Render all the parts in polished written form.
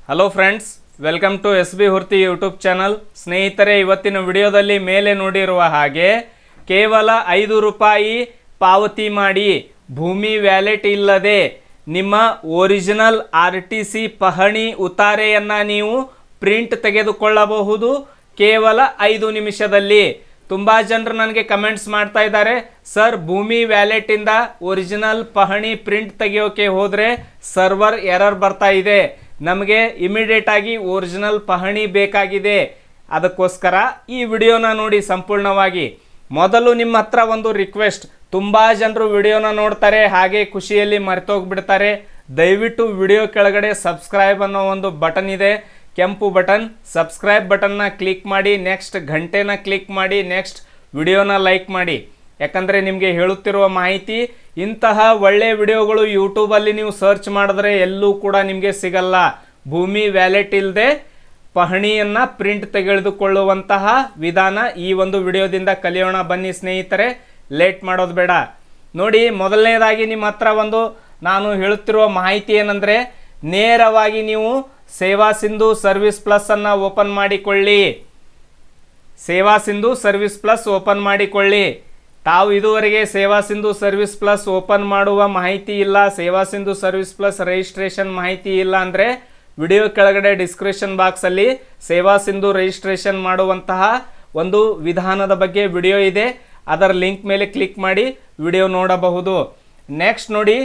Hello friends, welcome to S B Hurti YouTube channel. ಸ್ನೇಹಿತರೆ, ಇವತ್ತಿನ ವಿಡಿಯೋದಲ್ಲಿ ಮೇಲೆ ನೋಡಿರುವ ಹಾಗೆ ಕೇವಲ 5 ರೂಪಾಯಿ ಪಾವತಿ ಮಾಡಿ ಭೂಮಿ ವ್ಯಾಲೆಟ್ ಇಲ್ಲದೆ ನಿಮ್ಮ ಒರಿಜಿನಲ್ RTC ಪಹಣಿ ಉತಾರೆಯನ್ನು ನೀವು ಪ್ರಿಂಟ್ ತೆಗೆದುಕೊಳ್ಳಬಹುದು ಕೇವಲ 5 ನಿಮಿಷದಲ್ಲಿ. ತುಂಬ ಜನರು ನನಗೆ ಕಮೆಂಟ್ಸ್ ಮಾಡ್ತಾ ಇದ್ದಾರೆ, ಸರ್ ಭೂಮಿ ವ್ಯಾಲೆಟಿಂದ ಒರಿಜಿನಲ್ ಪಹಣಿ ಪ್ರಿಂಟ್ ತೆಗೆಯೋಕೆ ಹೋದರೆ ಸರ್ವರ್ ಎರರ್ ಬರ್ತಾ ಇದೆ, ನಮಗೆ ಇಮಿಡಿಯೇಟ್ ಆಗಿ ಒರಿಜಿನಲ್ ಪಹಣಿ ಬೇಕಾಗಿದೆ, ಅದಕ್ಕೋಸ್ಕರ ಈ ವಿಡಿಯೋನ ನೋಡಿ ಸಂಪೂರ್ಣವಾಗಿ. ಮೊದಲು ನಿಮ್ಮ ಹತ್ರ ಒಂದು ರಿಕ್ವೆಸ್ಟ್, ತುಂಬ ಜನರು ವಿಡಿಯೋನ ನೋಡ್ತಾರೆ ಹಾಗೆ ಖುಷಿಯಲ್ಲಿ ಮರೆತೋಗ್ಬಿಡ್ತಾರೆ. ದಯವಿಟ್ಟು ವಿಡಿಯೋ ಕೆಳಗಡೆ ಸಬ್ಸ್ಕ್ರೈಬ್ ಅನ್ನೋ ಒಂದು ಬಟನ್ ಇದೆ, ಕೆಂಪು ಬಟನ್, ಸಬ್ಸ್ಕ್ರೈಬ್ ಬಟನ್ನ ಕ್ಲಿಕ್ ಮಾಡಿ, ನೆಕ್ಸ್ಟ್ ಗಂಟೆನ ಕ್ಲಿಕ್ ಮಾಡಿ, ನೆಕ್ಸ್ಟ್ ವಿಡಿಯೋನ ಲೈಕ್ ಮಾಡಿ. ಯಾಕಂದರೆ ನಿಮಗೆ ಹೇಳುತ್ತಿರುವ ಮಾಹಿತಿ ಇಂತಹ ಒಳ್ಳೆಯ ವಿಡಿಯೋಗಳು ಯೂಟ್ಯೂಬಲ್ಲಿ ನೀವು ಸರ್ಚ್ ಮಾಡಿದ್ರೆ ಎಲ್ಲೂ ಕೂಡ ನಿಮಗೆ ಸಿಗಲ್ಲ. ಭೂಮಿ ವ್ಯಾಲೆಟ್ ಇಲ್ಲದೆ ಪಹಣಿಯನ್ನು ಪ್ರಿಂಟ್ ತೆಗೆದುಕೊಳ್ಳುವಂತಹ ವಿಧಾನ ಈ ಒಂದು ವಿಡಿಯೋದಿಂದ ಕಲಿಯೋಣ ಬನ್ನಿ ಸ್ನೇಹಿತರೆ, ಲೇಟ್ ಮಾಡೋದು ಬೇಡ. ನೋಡಿ, ಮೊದಲನೇದಾಗಿ ನಿಮ್ಮ ಹತ್ರ ಒಂದು ನಾನು ಹೇಳುತ್ತಿರುವ ಮಾಹಿತಿ ಏನಂದರೆ, ನೇರವಾಗಿ ನೀವು ಸೇವಾ ಸಿಂಧು ಸರ್ವಿಸ್ ಪ್ಲಸ್ ಅನ್ನು ಓಪನ್ ಮಾಡಿಕೊಳ್ಳಿ. ಸೇವಾ ಸಿಂಧು ಸರ್ವಿಸ್ ಪ್ಲಸ್ ಓಪನ್ ಮಾಡಿಕೊಳ್ಳಿ. ತಾವು ಇದುವರೆಗೆ ಸೇವಾ ಸಿಂಧು ಸರ್ವಿಸ್ ಪ್ಲಸ್ ಓಪನ್ ಮಾಡುವ ಮಾಹಿತಿ ಇಲ್ಲ, ಸೇವಾ ಸಿಂಧು ಸರ್ವಿಸ್ ಪ್ಲಸ್ ರಿಜಿಸ್ಟ್ರೇಷನ್ ಮಾಹಿತಿ ಇಲ್ಲ ಅಂದರೆ ವಿಡಿಯೋ ಕೆಳಗಡೆ ಡಿಸ್ಕ್ರಿಪ್ಷನ್ ಬಾಕ್ಸಲ್ಲಿ ಸೇವಾ ಸಿಂಧು ರಿಜಿಸ್ಟ್ರೇಷನ್ ಮಾಡುವಂತಹ ಒಂದು ವಿಧಾನದ ಬಗ್ಗೆ ವಿಡಿಯೋ ಇದೆ, ಅದರ ಲಿಂಕ್ ಮೇಲೆ ಕ್ಲಿಕ್ ಮಾಡಿ ವಿಡಿಯೋ ನೋಡಬಹುದು. ನೆಕ್ಸ್ಟ್ ನೋಡಿ,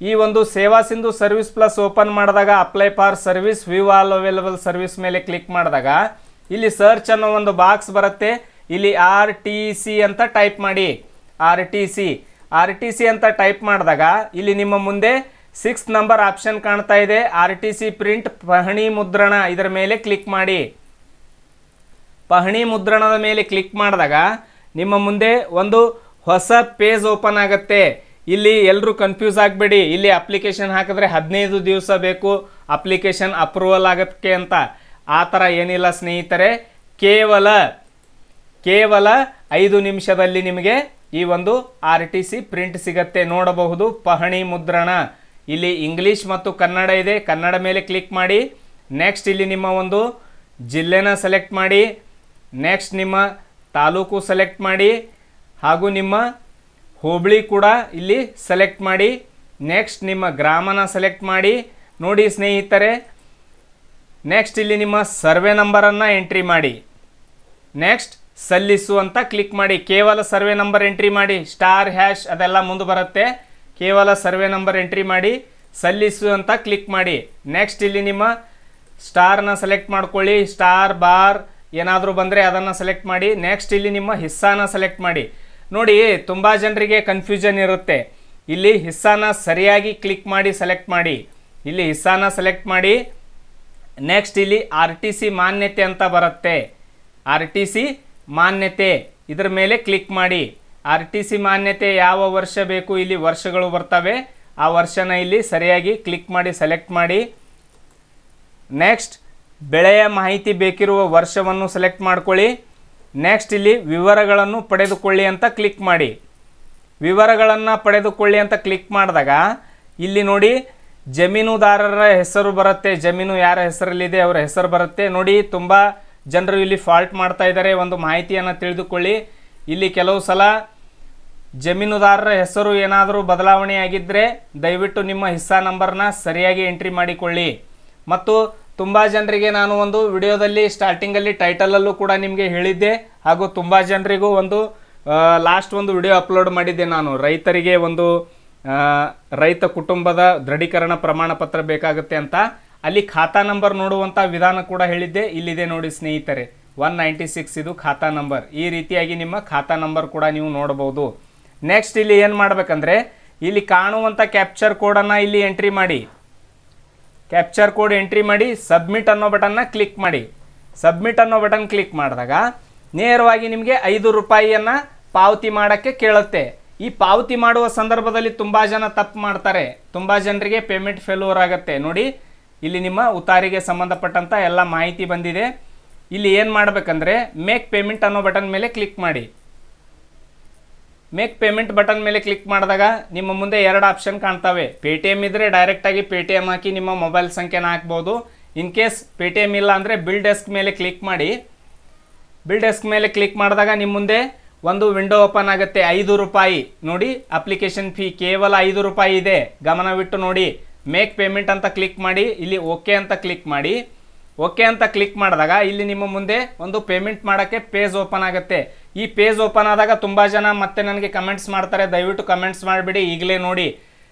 ಈ ಒಂದು ಸೇವಾ ಸಿಂಧು ಸರ್ವಿಸ್ ಪ್ಲಸ್ ಓಪನ್ ಮಾಡಿದಾಗ apply for service, view all available service ಮೇಲೆ ಕ್ಲಿಕ್ ಮಾಡಿದಾಗ ಇಲ್ಲಿ ಸರ್ಚ್ ಅನ್ನೋ ಒಂದು ಬಾಕ್ಸ್ ಬರುತ್ತೆ. ಇಲ್ಲಿ RTC ಅಂತ ಟೈಪ್ ಮಾಡಿ. RTC ಅಂತ ಟೈಪ್ ಮಾಡಿದಾಗ ಇಲ್ಲಿ ನಿಮ್ಮ ಮುಂದೆ 6th ನಂಬರ್ ಆಪ್ಷನ್ ಕಾಣ್ತಾ ಇದೆ, RTC ಪ್ರಿಂಟ್ ಪಹಣಿ ಮುದ್ರಣ, ಇದರ ಮೇಲೆ ಕ್ಲಿಕ್ ಮಾಡಿ. ಪಹಣಿ ಮುದ್ರಣದ ಮೇಲೆ ಕ್ಲಿಕ್ ಮಾಡಿದಾಗ ನಿಮ್ಮ ಮುಂದೆ ಒಂದು ಹೊಸ ಪೇಜ್ ಓಪನ್ ಆಗುತ್ತೆ. ಇಲ್ಲಿ ಎಲ್ಲರೂ ಕನ್ಫ್ಯೂಸ್ ಆಗಬೇಡಿ, ಇಲ್ಲಿ ಅಪ್ಲಿಕೇಶನ್ ಹಾಕಿದ್ರೆ 15 ದಿವಸ ಬೇಕು ಅಪ್ಲಿಕೇಶನ್ ಅಪ್ರೂವಲ್ ಆಗೋಕ್ಕೆ ಅಂತ. ಆ ಥರ ಏನಿಲ್ಲ ಸ್ನೇಹಿತರೆ, ಕೇವಲ 5 ನಿಮಿಷದಲ್ಲಿ ನಿಮಗೆ ಈ ಒಂದು RTC ಪ್ರಿಂಟ್ ಸಿಗತ್ತೆ. ನೋಡಬಹುದು ಪಹಣಿ ಮುದ್ರಣ, ಇಲ್ಲಿ ಇಂಗ್ಲೀಷ್ ಮತ್ತು ಕನ್ನಡ ಇದೆ, ಕನ್ನಡ ಮೇಲೆ ಕ್ಲಿಕ್ ಮಾಡಿ. ನೆಕ್ಸ್ಟ್ ಇಲ್ಲಿ ನಿಮ್ಮ ಒಂದು ಜಿಲ್ಲೆನ ಸೆಲೆಕ್ಟ್ ಮಾಡಿ, ನೆಕ್ಸ್ಟ್ ನಿಮ್ಮ ತಾಲೂಕು ಸೆಲೆಕ್ಟ್ ಮಾಡಿ, ಹಾಗೂ ನಿಮ್ಮ ಹೋಬಳಿ ಕೂಡ ಇಲ್ಲಿ ಸೆಲೆಕ್ಟ್ ಮಾಡಿ, ನೆಕ್ಸ್ಟ್ ನಿಮ್ಮ ಗ್ರಾಮನ ಸೆಲೆಕ್ಟ್ ಮಾಡಿ. ನೋಡಿ ಸ್ನೇಹಿತರೆ, ನೆಕ್ಸ್ಟ್ ಇಲ್ಲಿ ನಿಮ್ಮ ಸರ್ವೆ ನಂಬರನ್ನು ಎಂಟ್ರಿ ಮಾಡಿ, ನೆಕ್ಸ್ಟ್ ಸಲ್ಲಿಸು ಅಂತ ಕ್ಲಿಕ್ ಮಾಡಿ. ಕೇವಲ ಸರ್ವೆ ನಂಬರ್ ಎಂಟ್ರಿ ಮಾಡಿ, ಸ್ಟಾರ್ ಹ್ಯಾಶ್ ಅದೆಲ್ಲ ಮುಂದೆ ಬರುತ್ತೆ. ಕೇವಲ ಸರ್ವೆ ನಂಬರ್ ಎಂಟ್ರಿ ಮಾಡಿ, ಸಲ್ಲಿಸು ಅಂತ ಕ್ಲಿಕ್ ಮಾಡಿ. ನೆಕ್ಸ್ಟ್ ಇಲ್ಲಿ ನಿಮ್ಮ ಸ್ಟಾರ್ನ ಸೆಲೆಕ್ಟ್ ಮಾಡ್ಕೊಳ್ಳಿ, ಸ್ಟಾರ್ ಬಾರ್ ಏನಾದರೂ ಬಂದರೆ ಅದನ್ನು ಸೆಲೆಕ್ಟ್ ಮಾಡಿ. ನೆಕ್ಸ್ಟ್ ಇಲ್ಲಿ ನಿಮ್ಮ ಹಿಸ್ಸಾನ ಸೆಲೆಕ್ಟ್ ಮಾಡಿ. ನೋಡಿ, ತುಂಬ ಜನರಿಗೆ ಕನ್ಫ್ಯೂಷನ್ ಇರುತ್ತೆ. ಇಲ್ಲಿ ಹಿಸ್ಸಾನ ಸರಿಯಾಗಿ ಕ್ಲಿಕ್ ಮಾಡಿ ಸೆಲೆಕ್ಟ್ ಮಾಡಿ. ಇಲ್ಲಿ ಹಿಸ್ಸಾನ ಸೆಲೆಕ್ಟ್ ಮಾಡಿ. ನೆಕ್ಸ್ಟ್ ಇಲ್ಲಿ RTC ಮಾನ್ಯತೆ ಅಂತ ಬರುತ್ತೆ, RTC ಮಾನ್ಯತೆ, ಇದರ ಮೇಲೆ ಕ್ಲಿಕ್ ಮಾಡಿ. RTC ಮಾನ್ಯತೆ ಯಾವ ವರ್ಷ ಬೇಕು, ಇಲ್ಲಿ ವರ್ಷಗಳು ಬರ್ತವೆ, ಆ ವರ್ಷನ ಇಲ್ಲಿ ಸರಿಯಾಗಿ ಕ್ಲಿಕ್ ಮಾಡಿ ಸೆಲೆಕ್ಟ್ ಮಾಡಿ. ನೆಕ್ಸ್ಟ್ ಬೆಳೆಯ ಮಾಹಿತಿ ಬೇಕಿರುವ ವರ್ಷವನ್ನು ಸೆಲೆಕ್ಟ್ ಮಾಡ್ಕೊಳ್ಳಿ. ನೆಕ್ಸ್ಟ್ ಇಲ್ಲಿ ವಿವರಗಳನ್ನು ಪಡೆದುಕೊಳ್ಳಿ ಅಂತ ಕ್ಲಿಕ್ ಮಾಡಿ. ವಿವರಗಳನ್ನು ಪಡೆದುಕೊಳ್ಳಿ ಅಂತ ಕ್ಲಿಕ್ ಮಾಡಿದಾಗ ಇಲ್ಲಿ ನೋಡಿ ಜಮೀನುದಾರರ ಹೆಸರು ಬರುತ್ತೆ, ಜಮೀನು ಯಾರ ಹೆಸರಲ್ಲಿದೆ ಅವರ ಹೆಸರು ಬರುತ್ತೆ. ನೋಡಿ, ತುಂಬ ಜನರು ಇಲ್ಲಿ ಫಾಲ್ಟ್ ಮಾಡ್ತಾ ಇದ್ದಾರೆ, ಒಂದು ಮಾಹಿತಿಯನ್ನು ತಿಳಿದುಕೊಳ್ಳಿ. ಇಲ್ಲಿ ಕೆಲವು ಸಲ ಜಮೀನುದಾರರ ಹೆಸರು ಏನಾದರೂ ಬದಲಾವಣೆ ಆಗಿದ್ದರೆ ದಯವಿಟ್ಟು ನಿಮ್ಮ ಹಿಸ್ಸಾ ನಂಬರ್ನ ಸರಿಯಾಗಿ ಎಂಟ್ರಿ ಮಾಡಿಕೊಳ್ಳಿ. ಮತ್ತು ತುಂಬ ಜನರಿಗೆ ನಾನು ಒಂದು ವಿಡಿಯೋದಲ್ಲಿ ಸ್ಟಾರ್ಟಿಂಗಲ್ಲಿ ಟೈಟಲಲ್ಲೂ ಕೂಡ ನಿಮಗೆ ಹೇಳಿದ್ದೆ, ಹಾಗೂ ತುಂಬ ಜನರಿಗೂ ಒಂದು ಲಾಸ್ಟ್ ಒಂದು ವಿಡಿಯೋ ಅಪ್ಲೋಡ್ ಮಾಡಿದ್ದೆ ನಾನು, ರೈತರಿಗೆ ಒಂದು ರೈತ ಕುಟುಂಬದ ದೃಢೀಕರಣ ಪ್ರಮಾಣ ಪತ್ರ ಬೇಕಾಗುತ್ತೆ ಅಂತ. ಅಲ್ಲಿ ಖಾತಾ ನಂಬರ್ ನೋಡುವಂಥ ವಿಧಾನ ಕೂಡ ಹೇಳಿದ್ದೆ, ಇಲ್ಲಿದೆ ನೋಡಿ ಸ್ನೇಹಿತರೆ, 196 ಇದು ಖಾತಾ ನಂಬರ್. ಈ ರೀತಿಯಾಗಿ ನಿಮ್ಮ ಖಾತಾ ನಂಬರ್ ಕೂಡ ನೀವು ನೋಡಬಹುದು. ನೆಕ್ಸ್ಟ್ ಇಲ್ಲಿ ಏನು ಮಾಡಬೇಕಂದ್ರೆ, ಇಲ್ಲಿ ಕಾಣುವಂಥ ಕ್ಯಾಪ್ಚರ್ ಕೋಡನ್ನು ಇಲ್ಲಿ ಎಂಟ್ರಿ ಮಾಡಿ. ಕ್ಯಾಪ್ಚರ್ ಕೋಡ್ ಎಂಟ್ರಿ ಮಾಡಿ, ಸಬ್ಮಿಟ್ ಅನ್ನೋ ಬಟನ್ನ ಕ್ಲಿಕ್ ಮಾಡಿ. ಸಬ್ಮಿಟ್ ಅನ್ನೋ ಬಟನ್ ಕ್ಲಿಕ್ ಮಾಡಿದಾಗ ನೇರವಾಗಿ ನಿಮಗೆ 5 ರೂಪಾಯಿಯನ್ನು ಪಾವತಿ ಮಾಡೋಕ್ಕೆ ಕೇಳುತ್ತೆ. ಈ ಪಾವತಿ ಮಾಡುವ ಸಂದರ್ಭದಲ್ಲಿ ತುಂಬ ಜನ ತಪ್ಪು ಮಾಡ್ತಾರೆ, ತುಂಬ ಜನರಿಗೆ ಪೇಮೆಂಟ್ ಫೇಲ್ಯೂರ್ ಆಗುತ್ತೆ. ನೋಡಿ, ಇಲ್ಲಿ ನಿಮ್ಮ ಉತಾರಿಗೆ ಸಂಬಂಧಪಟ್ಟಂಥ ಎಲ್ಲ ಮಾಹಿತಿ ಬಂದಿದೆ. ಇಲ್ಲಿ ಏನು ಮಾಡಬೇಕಂದ್ರೆ, ಮೇಕ್ ಪೇಮೆಂಟ್ ಅನ್ನೋ ಬಟನ್ ಮೇಲೆ ಕ್ಲಿಕ್ ಮಾಡಿ. ಮೇಕ್ ಪೇಮೆಂಟ್ ಬಟನ್ ಮೇಲೆ ಕ್ಲಿಕ್ ಮಾಡಿದಾಗ ನಿಮ್ಮ ಮುಂದೆ ಎರಡು ಆಪ್ಷನ್ ಕಾಣ್ತವೆ. ಪೇಟಿಎಮ್ ಇದ್ದರೆ ಡೈರೆಕ್ಟಾಗಿ ಪೇಟಿಎಮ್ ಹಾಕಿ ನಿಮ್ಮ ಮೊಬೈಲ್ ಸಂಖ್ಯೆನ ಹಾಕ್ಬೋದು, ಇನ್ ಕೇಸ್ ಪೇಟಿಎಮ್ ಇಲ್ಲ ಅಂದರೆ ಬಿಲ್ ಡೆಸ್ಕ್ ಮೇಲೆ ಕ್ಲಿಕ್ ಮಾಡಿ. ಬಿಲ್ ಡೆಸ್ಕ್ ಮೇಲೆ ಕ್ಲಿಕ್ ಮಾಡಿದಾಗ ನಿಮ್ಮ ಮುಂದೆ ಒಂದು ವಿಂಡೋ ಓಪನ್ ಆಗುತ್ತೆ. 5 ರೂಪಾಯಿ ನೋಡಿ, ಅಪ್ಲಿಕೇಶನ್ ಫೀ ಕೇವಲ 5 ರೂಪಾಯಿ ಇದೆ, ಗಮನವಿಟ್ಟು ನೋಡಿ. ಮೇಕ್ ಪೇಮೆಂಟ್ ಅಂತ ಕ್ಲಿಕ್ ಮಾಡಿ, ಇಲ್ಲಿ ಓಕೆ ಅಂತ ಕ್ಲಿಕ್ ಮಾಡಿ. ಓಕೆ ಅಂತ ಕ್ಲಿಕ್ ಮಾಡಿದಾಗ ಇಲ್ಲಿ ನಿಮ್ಮ ಮುಂದೆ ಒಂದು ಪೇಮೆಂಟ್ ಮಾಡೋಕ್ಕೆ ಪೇಜ್ ಓಪನ್ ಆಗುತ್ತೆ. ಈ ಪೇಜ್ ಓಪನ್ ಆದಾಗ ತುಂಬ ಜನ ಮತ್ತೆ ನನಗೆ ಕಮೆಂಟ್ಸ್ ಮಾಡ್ತಾರೆ, ದಯವಿಟ್ಟು ಕಮೆಂಟ್ಸ್ ಮಾಡಿಬಿಡಿ. ಈಗಲೇ ನೋಡಿ,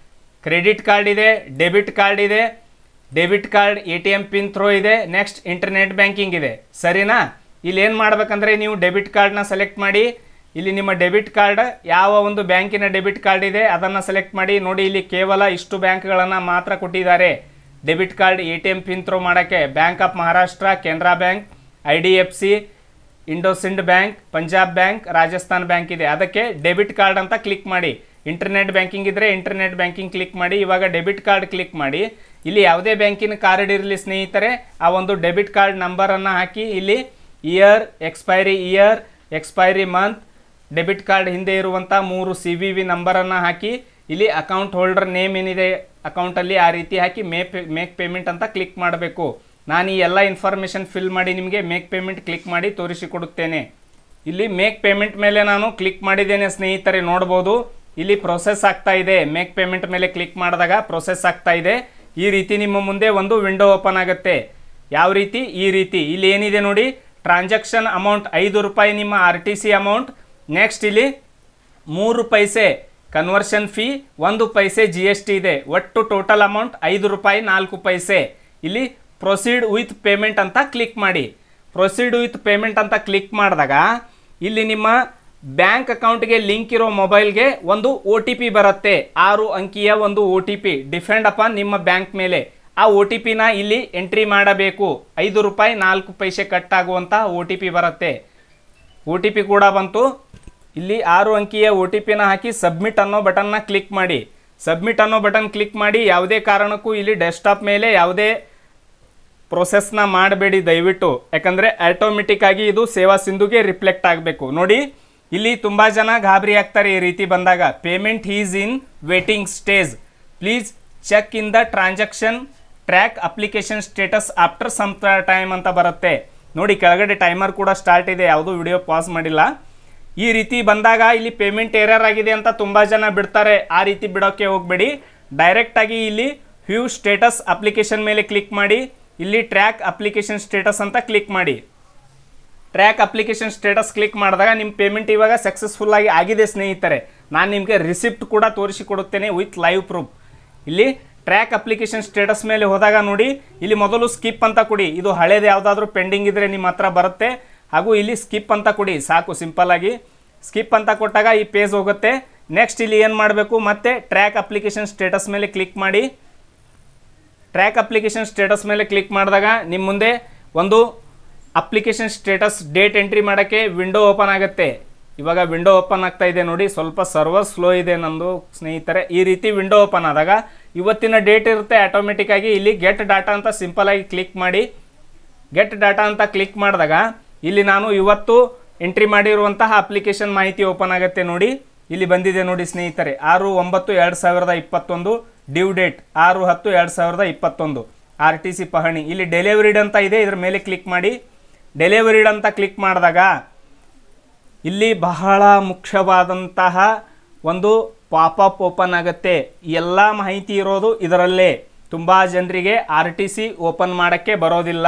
ಕ್ರೆಡಿಟ್ ಕಾರ್ಡ್ ಇದೆ, ಡೆಬಿಟ್ ಕಾರ್ಡ್ ಇದೆ, debit card ATM PIN through ಇದೆ, ನೆಕ್ಸ್ಟ್ ಇಂಟರ್ನೆಟ್ ಬ್ಯಾಂಕಿಂಗ್ ಇದೆ, ಸರಿನಾ? ಇಲ್ಲಿ ಏನು ಮಾಡ್ಬೇಕಂದ್ರೆ ನೀವು ಡೆಬಿಟ್ ಕಾರ್ಡ್ನ ಸೆಲೆಕ್ಟ್ ಮಾಡಿ. ಇಲ್ಲಿ ನಿಮ್ಮ ಡೆಬಿಟ್ ಕಾರ್ಡ್ ಯಾವ ಒಂದು ಬ್ಯಾಂಕಿನ ಡೆಬಿಟ್ ಕಾರ್ಡ್ ಇದೆ ಅದನ್ನು ಸೆಲೆಕ್ಟ್ ಮಾಡಿ. ನೋಡಿ, ಇಲ್ಲಿ ಕೇವಲ ಇಷ್ಟು ಬ್ಯಾಂಕ್ಗಳನ್ನು ಮಾತ್ರ ಕೊಟ್ಟಿದ್ದಾರೆ debit card ATM PIN through ಮಾಡೋಕ್ಕೆ. Bank of Maharashtra, Canara bank, IDFC, IndusInd bank, Punjab bank, Rajasthan bank ಇದೆ. ಅದಕ್ಕೆ ಡೆಬಿಟ್ ಕಾರ್ಡ್ ಅಂತ ಕ್ಲಿಕ್ ಮಾಡಿ. ಇಂಟರ್ನೆಟ್ ಬ್ಯಾಂಕಿಂಗ್ ಇದ್ದರೆ ಇಂಟರ್ನೆಟ್ ಬ್ಯಾಂಕಿಂಗ್ ಕ್ಲಿಕ್ ಮಾಡಿ. ಇವಾಗ ಡೆಬಿಟ್ ಕಾರ್ಡ್ ಕ್ಲಿಕ್ ಮಾಡಿ. ಇಲ್ಲಿ ಯಾವುದೇ ಬ್ಯಾಂಕಿನ ಕಾರ್ಡ್ ಇರಲಿ ಸ್ನೇಹಿತರೆ, ಆ ಒಂದು ಡೆಬಿಟ್ ಕಾರ್ಡ್ ನಂಬರನ್ನು ಹಾಕಿ. ಇಲ್ಲಿ year, expiry month, debit card ಹಿಂದೆ ಇರುವಂಥ 3 CVV ನಂಬರನ್ನು ಹಾಕಿ. ಇಲ್ಲಿ ಅಕೌಂಟ್ ಹೋಲ್ಡರ್ ನೇಮ್ ಏನಿದೆ ಅಕೌಂಟಲ್ಲಿ ಆ ರೀತಿ ಹಾಕಿ ಮೇಕ್ ಪೇಮೆಂಟ್ ಅಂತ ಕ್ಲಿಕ್ ಮಾಡಬೇಕು. ನಾನು ಈ ಎಲ್ಲ ಇನ್ಫಾರ್ಮೇಷನ್ ಫಿಲ್ ಮಾಡಿ ನಿಮಗೆ ಮೇಕ್ ಪೇಮೆಂಟ್ ಕ್ಲಿಕ್ ಮಾಡಿ ತೋರಿಸಿಕೊಡುತ್ತೇನೆ. ಇಲ್ಲಿ ಮೇಕ್ ಪೇಮೆಂಟ್ ಮೇಲೆ ನಾನು ಕ್ಲಿಕ್ ಮಾಡಿದ್ದೇನೆ ಸ್ನೇಹಿತರೆ, ನೋಡ್ಬೋದು ಇಲ್ಲಿ ಪ್ರೊಸೆಸ್ ಆಗ್ತಾ ಇದೆ. ಮೇಕ್ ಪೇಮೆಂಟ್ ಮೇಲೆ ಕ್ಲಿಕ್ ಮಾಡಿದಾಗ ಪ್ರೊಸೆಸ್ ಆಗ್ತಾ ಇದೆ. ಈ ರೀತಿ ನಿಮ್ಮ ಮುಂದೆ ಒಂದು ವಿಂಡೋ ಓಪನ್ ಆಗುತ್ತೆ. ಯಾವ ರೀತಿ? ಈ ರೀತಿ. ಇಲ್ಲಿ ಏನಿದೆ ನೋಡಿ, ಟ್ರಾನ್ಸಾಕ್ಷನ್ ಅಮೌಂಟ್ 5 ರೂಪಾಯಿ ನಿಮ್ಮ RTC ಅಮೌಂಟ್. ನೆಕ್ಸ್ಟ್ ಇಲ್ಲಿ 3 ಪೈಸೆ ಕನ್ವರ್ಷನ್ ಫೀ, 1 ಪೈಸೆ GST ಇದೆ. ಒಟ್ಟು ಟೋಟಲ್ ಅಮೌಂಟ್ 5 ರೂಪಾಯಿ 4 ಪೈಸೆ. ಇಲ್ಲಿ ಪ್ರೊಸೀಡ್ ವಿತ್ ಪೇಮೆಂಟ್ ಅಂತ ಕ್ಲಿಕ್ ಮಾಡಿ. ಪ್ರೊಸೀಡ್ ವಿತ್ ಪೇಮೆಂಟ್ ಅಂತ ಕ್ಲಿಕ್ ಮಾಡಿದಾಗ ಇಲ್ಲಿ ನಿಮ್ಮ ಬ್ಯಾಂಕ್ ಅಕೌಂಟ್ಗೆ ಲಿಂಕ್ ಇರೋ ಮೊಬೈಲ್ಗೆ ಒಂದು OTP ಬರುತ್ತೆ. 6 ಅಂಕಿಯ ಒಂದು OTP ಡಿಪೆಂಡ್ ಅಪಾನ್ ನಿಮ್ಮ ಬ್ಯಾಂಕ್ ಮೇಲೆ. ಆ OTPನ ಇಲ್ಲಿ ಎಂಟ್ರಿ ಮಾಡಬೇಕು. 5 ರೂಪಾಯಿ 4 ಪೈಸೆ ಕಟ್ ಆಗುವಂಥ OTP ಬರುತ್ತೆ. OTP ಕೂಡ ಬಂತು. ಇಲ್ಲಿ 6 ಅಂಕಿಯ OTPನ ಹಾಕಿ ಸಬ್ಮಿಟ್ ಅನ್ನೋ ಬಟನ್ನ ಕ್ಲಿಕ್ ಮಾಡಿ. ಸಬ್ಮಿಟ್ ಅನ್ನೋ ಬಟನ್ ಕ್ಲಿಕ್ ಮಾಡಿ. ಯಾವುದೇ ಕಾರಣಕ್ಕೂ ಇಲ್ಲಿ ಡೆಸ್ಕ್ಟಾಪ್ ಮೇಲೆ ಯಾವುದೇ ಪ್ರೊಸೆಸ್ನ ಮಾಡಬೇಡಿ ದಯವಿಟ್ಟು, ಯಾಕಂದರೆ ಆಟೋಮೆಟಿಕ್ ಆಗಿ ಇದು ಸೇವಾ ಸಿಂಧುಗೆ ರಿಫ್ಲೆಕ್ಟ್ ಆಗಬೇಕು. ನೋಡಿ, ಇಲ್ಲಿ ತುಂಬ ಜನ ಗಾಬರಿ ಆಗ್ತಾರೆ ಈ ರೀತಿ ಬಂದಾಗ. Payment is in waiting stage, please check in the transaction track application status after some time ಅಂತ ಬರುತ್ತೆ. ನೋಡಿ, ಕೆಳಗಡೆ ಟೈಮರ್ ಕೂಡ ಸ್ಟಾರ್ಟ್ ಇದೆ, ಯಾವುದೂ ವಿಡಿಯೋ ಪಾಸ್ ಮಾಡಿಲ್ಲ. ಈ ರೀತಿ ಬಂದಾಗ ಇಲ್ಲಿ ಪೇಮೆಂಟ್ ಎರರ್ ಆಗಿದೆ ಅಂತ ತುಂಬ ಜನ ಬಿಡ್ತಾರೆ. ಆ ರೀತಿ ಬಿಡೋಕ್ಕೆ ಹೋಗಬೇಡಿ. ಡೈರೆಕ್ಟಾಗಿ ಇಲ್ಲಿ ವ್ಯೂ ಸ್ಟೇಟಸ್ ಅಪ್ಲಿಕೇಶನ್ ಮೇಲೆ ಕ್ಲಿಕ್ ಮಾಡಿ. ಇಲ್ಲಿ ಟ್ರ್ಯಾಕ್ ಅಪ್ಲಿಕೇಶನ್ ಸ್ಟೇಟಸ್ ಅಂತ ಕ್ಲಿಕ್ ಮಾಡಿ. ಟ್ರ್ಯಾಕ್ ಅಪ್ಲಿಕೇಶನ್ ಸ್ಟೇಟಸ್ ಕ್ಲಿಕ್ ಮಾಡಿದಾಗ ನಿಮ್ಮ ಪೇಮೆಂಟ್ ಇವಾಗ ಸಕ್ಸಸ್ಫುಲ್ ಆಗಿದೆ ಸ್ನೇಹಿತರೆ. ನಾನು ನಿಮಗೆ ರಿಸಿಪ್ಟ್ ಕೂಡ ತೋರಿಸಿಕೊಡುತ್ತೇನೆ ವಿತ್ ಲೈವ್ ಪ್ರೂಫ್. ಇಲ್ಲಿ ಟ್ರ್ಯಾಕ್ ಅಪ್ಲಿಕೇಶನ್ ಸ್ಟೇಟಸ್ ಮೇಲೆ ಹೋದಾಗ ನೋಡಿ, ಇಲ್ಲಿ ಮೊದಲು ಸ್ಕಿಪ್ ಅಂತ ಕೊಡಿ. ಇದು ಹಳೇದು ಯಾವುದಾದ್ರೂ ಪೆಂಡಿಂಗ್ ಇದ್ದರೆ ನಿಮ್ಮ ಹತ್ರ ಬರುತ್ತೆ. ಹಾಗೂ ಇಲ್ಲಿ ಸ್ಕಿಪ್ ಅಂತ ಕೊಡಿ, ಸಾಕು. ಸಿಂಪಲ್ ಆಗಿ ಸ್ಕಿಪ್ ಅಂತ ಕೊಟ್ಟಾಗ ಈ ಪೇಜ್ ಹೋಗುತ್ತೆ. ನೆಕ್ಸ್ಟ್ ಇಲ್ಲಿ ಏನು ಮಾಡಬೇಕು, ಮತ್ತೆ ಟ್ರ್ಯಾಕ್ ಅಪ್ಲಿಕೇಶನ್ ಸ್ಟೇಟಸ್ ಮೇಲೆ ಕ್ಲಿಕ್ ಮಾಡಿ. ಟ್ರ್ಯಾಕ್ ಅಪ್ಲಿಕೇಶನ್ ಸ್ಟೇಟಸ್ ಮೇಲೆ ಕ್ಲಿಕ್ ಮಾಡಿದಾಗ ನಿಮ್ಮ ಮುಂದೆ ಒಂದು ಅಪ್ಲಿಕೇಶನ್ ಸ್ಟೇಟಸ್ ಡೇಟ್ ಎಂಟ್ರಿ ಮಾಡೋಕ್ಕೆ ವಿಂಡೋ ಓಪನ್ ಆಗುತ್ತೆ. ಇವಾಗ ವಿಂಡೋ ಓಪನ್ ಆಗ್ತಾ ಇದೆ ನೋಡಿ, ಸ್ವಲ್ಪ ಸರ್ವರ್ ಸ್ಲೋ ಇದೆ ನಂದು ಸ್ನೇಹಿತರೆ. ಈ ರೀತಿ ವಿಂಡೋ ಓಪನ್ ಆದಾಗ ಇವತ್ತಿನ ಡೇಟ್ ಇರುತ್ತೆ. ಆಟೋಮೆಟಿಕ್ಕಾಗಿ ಇಲ್ಲಿ ಗೆಟ್ ಡಾಟಾ ಅಂತ ಸಿಂಪಲಾಗಿ ಕ್ಲಿಕ್ ಮಾಡಿ. ಗೆಟ್ ಡಾಟಾ ಅಂತ ಕ್ಲಿಕ್ ಮಾಡಿದಾಗ ಇಲ್ಲಿ ನಾನು ಇವತ್ತು ಎಂಟ್ರಿ ಮಾಡಿರುವಂತಹ ಅಪ್ಲಿಕೇಶನ್ ಮಾಹಿತಿ ಓಪನ್ ಆಗುತ್ತೆ. ನೋಡಿ, ಇಲ್ಲಿ ಬಂದಿದೆ ನೋಡಿ ಸ್ನೇಹಿತರೆ, 6/9/2021, ಡ್ಯೂ ಡೇಟ್ 6/10/2021, RTC ಪಹಣಿ. ಇಲ್ಲಿ ಡೆಲಿವರಿಡ್ ಅಂತ ಇದೆ, ಇದರ ಮೇಲೆ ಕ್ಲಿಕ್ ಮಾಡಿ. ಡೆಲಿವರಿಡ್ ಅಂತ ಕ್ಲಿಕ್ ಮಾಡಿದಾಗ ಇಲ್ಲಿ ಬಹಳ ಮುಖ್ಯವಾದಂತಹ ಒಂದು ಪಾಪಪ್ ಓಪನ್ ಆಗುತ್ತೆ. ಎಲ್ಲ ಮಾಹಿತಿ ಇರೋದು ಇದರಲ್ಲೇ. ತುಂಬ ಜನರಿಗೆ RTC ಓಪನ್ ಮಾಡೋಕ್ಕೆ ಬರೋದಿಲ್ಲ.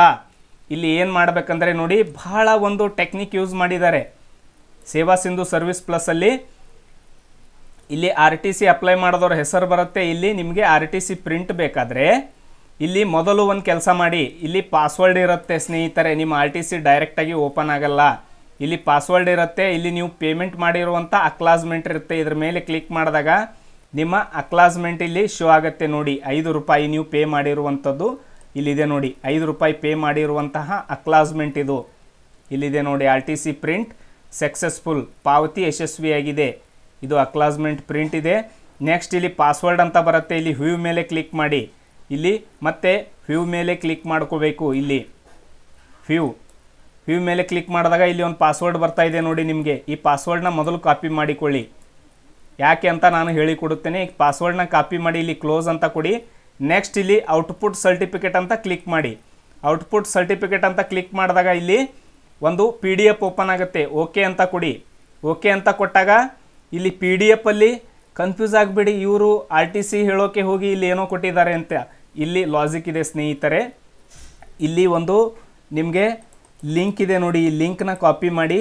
ಇಲ್ಲಿ ಏನು ಮಾಡಬೇಕಂದ್ರೆ ನೋಡಿ, ಬಹಳ ಒಂದು ಟೆಕ್ನಿಕ್ ಯೂಸ್ ಮಾಡಿದ್ದಾರೆ ಸೇವಾ ಸಿಂಧು ಸರ್ವಿಸ್ ಪ್ಲಸ್ಸಲ್ಲಿ. ಇಲ್ಲಿ RTC ಅಪ್ಲೈ ಮಾಡಿದವ್ರ ಹೆಸರು ಬರುತ್ತೆ. ಇಲ್ಲಿ ನಿಮಗೆ RTC ಪ್ರಿಂಟ್ ಬೇಕಾದರೆ ಇಲ್ಲಿ ಮೊದಲು ಒಂದು ಕೆಲಸ ಮಾಡಿ. ಇಲ್ಲಿ ಪಾಸ್ವರ್ಡ್ ಇರುತ್ತೆ ಸ್ನೇಹಿತರೆ, ನಿಮ್ಮ RTC ಡೈರೆಕ್ಟಾಗಿ ಓಪನ್ ಆಗಲ್ಲ. ಇಲ್ಲಿ ಪಾಸ್ವರ್ಡ್ ಇರುತ್ತೆ. ಇಲ್ಲಿ ನೀವು ಪೇಮೆಂಟ್ ಮಾಡಿರುವಂಥ ಅಕ್ಲಾಸ್ಮೆಂಟ್ ಇರುತ್ತೆ. ಇದ್ರ ಮೇಲೆ ಕ್ಲಿಕ್ ಮಾಡಿದಾಗ ನಿಮ್ಮ ಅಕ್ಲಾಸ್ಮೆಂಟ್ ಇಲ್ಲಿ ಶೋ ಆಗುತ್ತೆ ನೋಡಿ. 5 ರೂಪಾಯಿ ನೀವು ಪೇ ಮಾಡಿರುವಂಥದ್ದು ಇಲ್ಲಿದೆ ನೋಡಿ. 5 ರೂಪಾಯಿ ಪೇ ಮಾಡಿರುವಂತಹ ಅಕ್ಲಾಸ್ಮೆಂಟ್ ಇದು ಇಲ್ಲಿದೆ ನೋಡಿ. RTC ಪ್ರಿಂಟ್ ಸಕ್ಸಸ್ಫುಲ್, ಪಾವತಿ ಯಶಸ್ವಿಯಾಗಿದೆ. ಇದು ಅಕ್ಲಾಸ್ಮೆಂಟ್ ಪ್ರಿಂಟ್ ಇದೆ. ನೆಕ್ಸ್ಟ್ ಇಲ್ಲಿ ಪಾಸ್ವರ್ಡ್ ಅಂತ ಬರುತ್ತೆ. ಇಲ್ಲಿ ವ್ಯೂ ಮೇಲೆ ಕ್ಲಿಕ್ ಮಾಡಿ. ಇಲ್ಲಿ ಮತ್ತೆ ವ್ಯೂ ಮೇಲೆ ಕ್ಲಿಕ್ ಮಾಡ್ಕೋಬೇಕು. ಇಲ್ಲಿ ವ್ಯೂ ಮೇಲೆ ಕ್ಲಿಕ್ ಮಾಡಿದಾಗ ಇಲ್ಲಿ ಒಂದು ಪಾಸ್ವರ್ಡ್ ಬರ್ತಾ ಇದೆ ನೋಡಿ ನಿಮಗೆ. ಈ ಪಾಸ್ವರ್ಡ್ನ ಮೊದಲು ಕಾಪಿ ಮಾಡಿಕೊಳ್ಳಿ. ಯಾಕೆ ಅಂತ ನಾನು ಹೇಳಿಕೊಡುತ್ತೇನೆ. ಈ ಪಾಸ್ವರ್ಡ್ನ ಕಾಪಿ ಮಾಡಿ ಇಲ್ಲಿ ಕ್ಲೋಸ್ ಅಂತ ಕೊಡಿ. ನೆಕ್ಸ್ಟ್ ಇಲ್ಲಿ ಔಟ್ಪುಟ್ ಸರ್ಟಿಫಿಕೇಟ್ ಅಂತ ಕ್ಲಿಕ್ ಮಾಡಿ. ಔಟ್ಪುಟ್ ಸರ್ಟಿಫಿಕೇಟ್ ಅಂತ ಕ್ಲಿಕ್ ಮಾಡಿದಾಗ ಇಲ್ಲಿ ಒಂದು PDF ಓಪನ್ ಆಗುತ್ತೆ. ಓಕೆ ಅಂತ ಕೊಡಿ. ಓಕೆ ಅಂತ ಕೊಟ್ಟಾಗ ಇಲ್ಲಿ PDF ಅಲ್ಲಿ ಕನ್ಫ್ಯೂಸ್ ಆಗಿಬಿಡಿ, ಇವರು RTC ಹೇಳೋಕೆ ಹೋಗಿ ಇಲ್ಲಿ ಏನೋ ಕೊಟ್ಟಿದ್ದಾರೆ ಅಂತ. ಇಲ್ಲಿ ಲಾಜಿಕ್ ಇದೆ ಸ್ನೇಹಿತರೆ. ಇಲ್ಲಿ ಒಂದು ನಿಮಗೆ ಲಿಂಕ್ ಇದೆ ನೋಡಿ, ಈ ಲಿಂಕ್ನ ಕಾಪಿ ಮಾಡಿ,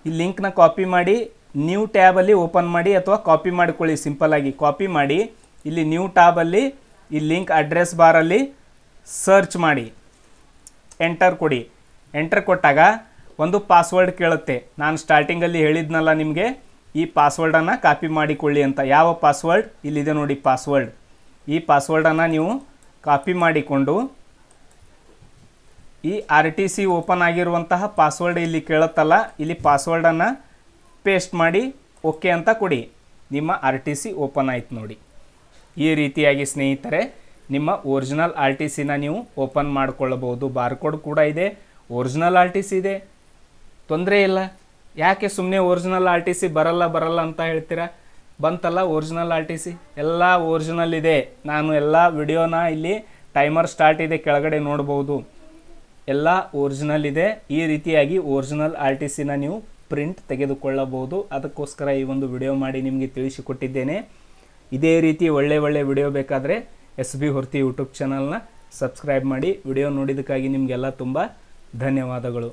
ಈ ಲಿಂಕ್ನ ಕಾಪಿ ಮಾಡಿ ನ್ಯೂ ಟ್ಯಾಬಲ್ಲಿ ಓಪನ್ ಮಾಡಿ ಅಥವಾ ಕಾಪಿ ಮಾಡಿಕೊಳ್ಳಿ. ಸಿಂಪಲ್ಲಾಗಿ ಕಾಪಿ ಮಾಡಿ ಇಲ್ಲಿ ನ್ಯೂ ಟ್ಯಾಬಲ್ಲಿ ಈ ಲಿಂಕ್ ಅಡ್ರೆಸ್ ಬಾರಲ್ಲಿ ಸರ್ಚ್ ಮಾಡಿ, ಎಂಟರ್ ಕೊಡಿ. ಎಂಟರ್ ಕೊಟ್ಟಾಗ ಒಂದು ಪಾಸ್ವರ್ಡ್ ಕೇಳುತ್ತೆ. ನಾನು ಸ್ಟಾರ್ಟಿಂಗಲ್ಲಿ ಹೇಳಿದ್ನಲ್ಲ ನಿಮಗೆ ಈ ಪಾಸ್ವರ್ಡನ್ನು ಕಾಪಿ ಮಾಡಿಕೊಳ್ಳಿ ಅಂತ. ಯಾವ ಪಾಸ್ವರ್ಡ್? ಇಲ್ಲಿದೆ ನೋಡಿ ಪಾಸ್ವರ್ಡ್. ಈ ಪಾಸ್ವರ್ಡನ್ನು ನೀವು ಕಾಪಿ ಮಾಡಿಕೊಂಡು ಈ RTC ಓಪನ್ ಆಗಿರುವಂತಹ ಪಾಸ್ವರ್ಡ್ ಇಲ್ಲಿ ಕೇಳುತ್ತಲ್ಲ, ಇಲ್ಲಿ ಪಾಸ್ವರ್ಡನ್ನು ಪೇಸ್ಟ್ ಮಾಡಿ ಓಕೆ ಅಂತ ಕೊಡಿ. ನಿಮ್ಮ RTC ಓಪನ್ ಆಯ್ತು ನೋಡಿ. ಈ ರೀತಿಯಾಗಿ ಸ್ನೇಹಿತರೆ ನಿಮ್ಮ ಒರಿಜಿನಲ್ RTCನ ನೀವು ಓಪನ್ ಮಾಡಿಕೊಳ್ಳಬಹುದು. ಬಾರ್ಕೋಡ್ ಕೂಡ ಇದೆ, ಒರಿಜಿನಲ್ RTC ಇದೆ, ತೊಂದರೆ ಇಲ್ಲ. ಯಾಕೆ ಸುಮ್ಮನೆ ಒರಿಜಿನಲ್ RTC ಬರಲ್ಲ ಅಂತ ಹೇಳ್ತೀರಾ? ಬಂತಲ್ಲ ಒರಿಜಿನಲ್ RTC, ಎಲ್ಲ ಒರಿಜಿನಲ್ ಇದೆ. ನಾನು ಎಲ್ಲ ವಿಡಿಯೋನ ಇಲ್ಲಿ ಟೈಮರ್ ಸ್ಟಾರ್ಟ್ ಇದೆ ಕೆಳಗಡೆ ನೋಡ್ಬೋದು, ಎಲ್ಲ ಒರಿಜಿನಲ್ ಇದೆ. ಈ ರೀತಿಯಾಗಿ ಒರಿಜಿನಲ್ RTCನ ನೀವು ಪ್ರಿಂಟ್ ತೆಗೆದುಕೊಳ್ಳಬಹುದು. ಅದಕ್ಕೋಸ್ಕರ ಈ ಒಂದು ವಿಡಿಯೋ ಮಾಡಿ ನಿಮಗೆ ತಿಳಿಸಿಕೊಟ್ಟಿದ್ದೇನೆ. ಇದೇ ರೀತಿ ಒಳ್ಳೆ ವಿಡಿಯೋ ಬೇಕಾದರೆ SB ಹೊರ್ತಿ ಯೂಟ್ಯೂಬ್ ಚಾನಲ್ನ ಸಬ್ಸ್ಕ್ರೈಬ್ ಮಾಡಿ. ವಿಡಿಯೋ ನೋಡಿದ್ದಕ್ಕಾಗಿ ನಿಮಗೆಲ್ಲ ತುಂಬ ಧನ್ಯವಾದಗಳು.